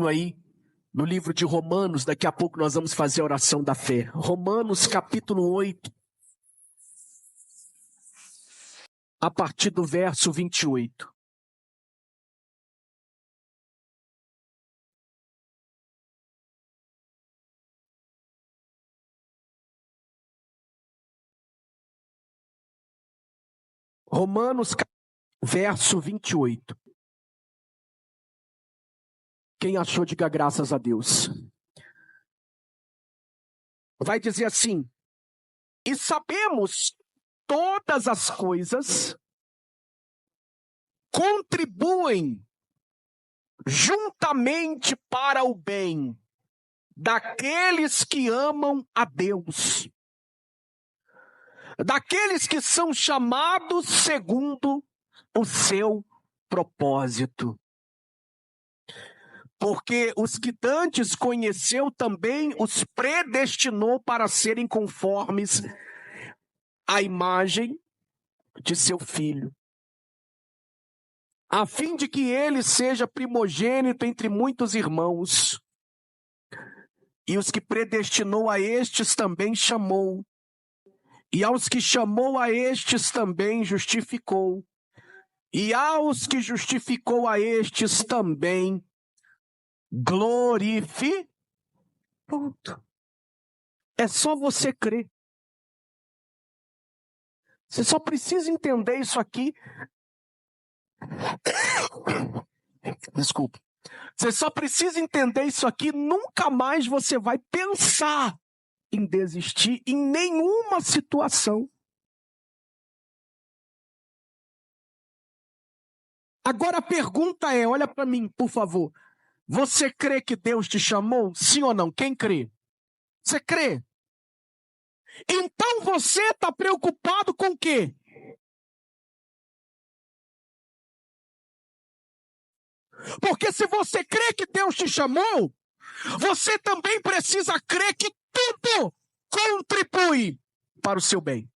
Aí no livro de Romanos, daqui a pouco nós vamos fazer a oração da fé. Romanos capítulo 8, a partir do verso 28. Romanos, verso 28. Quem achou, diga graças a Deus. Vai dizer assim: e sabemos todas as coisas contribuem juntamente para o bem daqueles que amam a Deus, daqueles que são chamados segundo o seu propósito. Porque os que dantes conheceu também os predestinou para serem conformes à imagem de seu filho, a fim de que ele seja primogênito entre muitos irmãos. E os que predestinou a estes também chamou, e aos que chamou a estes também justificou, e aos que justificou a estes também glorificou. Pronto. É só você crer. Você só precisa entender isso aqui. Desculpa. Você só precisa entender isso aqui. Nunca mais você vai pensar em desistir em nenhuma situação. Agora a pergunta é, olha para mim, por favor. Você crê que Deus te chamou? Sim ou não? Quem crê? Você crê? Então você está preocupado com o quê? Porque se você crê que Deus te chamou, você também precisa crer que tudo contribui para o seu bem.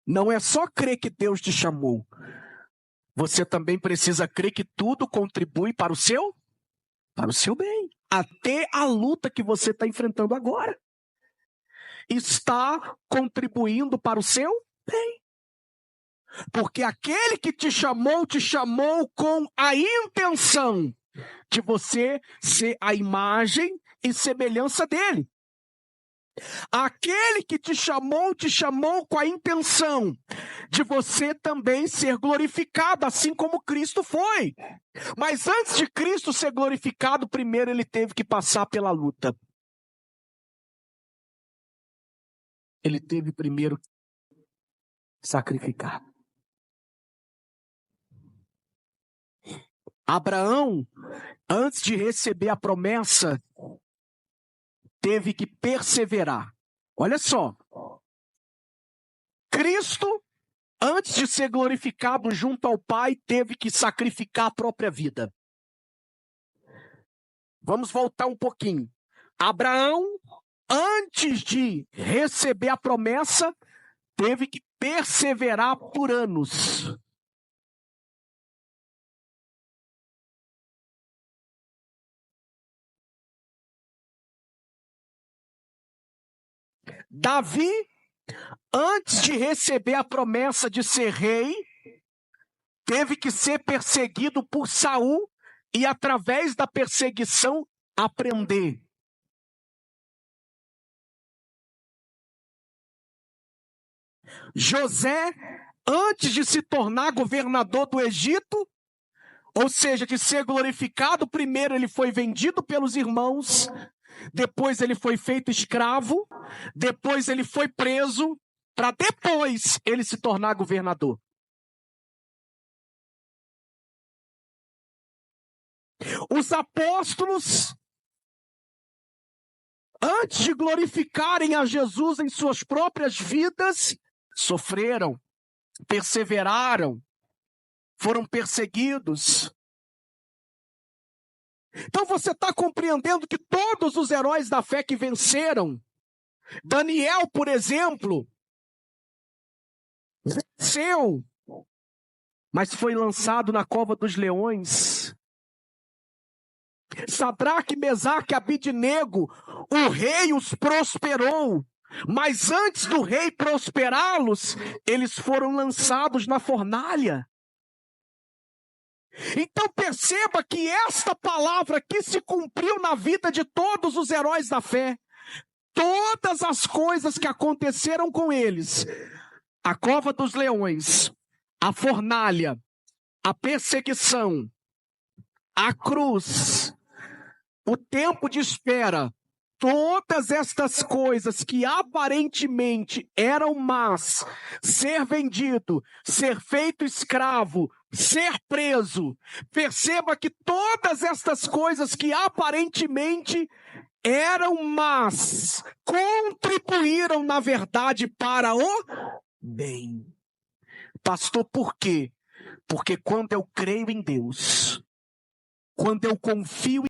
Não é só crer que Deus te chamou. Você também precisa crer que tudo contribui para o seu bem. Até a luta que você está enfrentando agora está contribuindo para o seu bem. Porque aquele que te chamou com a intenção de você ser a imagem e semelhança dele. Aquele que te chamou com a intenção de você também ser glorificado, assim como Cristo foi. Mas antes de Cristo ser glorificado, primeiro ele teve que passar pela luta. Ele teve primeiro que sacrificar. Abraão, antes de receber a promessa, teve que perseverar. Olha só. Cristo, antes de ser glorificado junto ao Pai, teve que sacrificar a própria vida. Vamos voltar um pouquinho. Abraão, antes de receber a promessa, teve que perseverar por anos. Davi, antes de receber a promessa de ser rei, teve que ser perseguido por Saul e, através da perseguição, aprender. José, antes de se tornar governador do Egito, ou seja, de ser glorificado, primeiro ele foi vendido pelos irmãos, depois ele foi feito escravo, depois ele foi preso, para depois ele se tornar governador. Os apóstolos, antes de glorificarem a Jesus em suas próprias vidas, sofreram, perseveraram, foram perseguidos. Então você está compreendendo que todos os heróis da fé que venceram, Daniel, por exemplo, venceu, mas foi lançado na cova dos leões. Sadraque, Mesaque e Abidnego, o rei os prosperou. Mas antes do rei prosperá-los, eles foram lançados na fornalha. Então perceba que esta palavra aqui se cumpriu na vida de todos os heróis da fé. Todas as coisas que aconteceram com eles, a cova dos leões, a fornalha, a perseguição, a cruz, o tempo de espera, todas estas coisas que aparentemente eram más, ser vendido, ser feito escravo, ser preso, perceba que todas estas coisas que aparentemente eram más, contribuíram na verdade para o bem. Pastor, por quê? Porque quando eu creio em Deus, quando eu confio